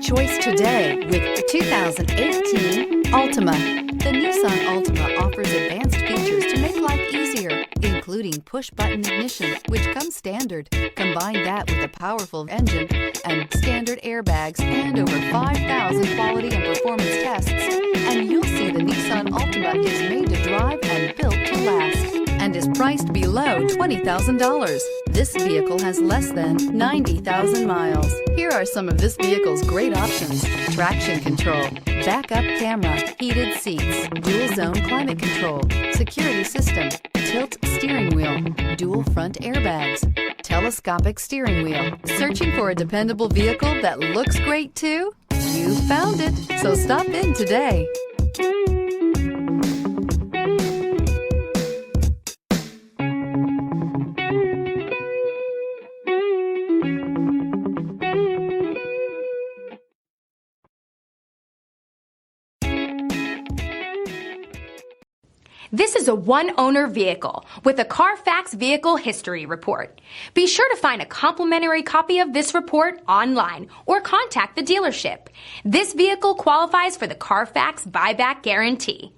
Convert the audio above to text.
choice today with the 2018 Altima. The Nissan Altima offers advanced features to make life easier, including push-button ignition, which comes standard. Combine that with a powerful engine and standard airbags and over 5,000 quality and performance tests, and you'll see the Nissan Altima is made to drive and built to last, and is priced below $20,000. This vehicle has less than 90,000 miles. Here are some of this vehicle's great options: traction control, backup camera, heated seats, dual zone climate control, security system, tilt steering wheel, dual front airbags, telescopic steering wheel. Searching for a dependable vehicle that looks great too? You found it, so stop in today. This is a one-owner vehicle with a Carfax Vehicle History Report. Be sure to find a complimentary copy of this report online or contact the dealership. This vehicle qualifies for the Carfax Buyback Guarantee.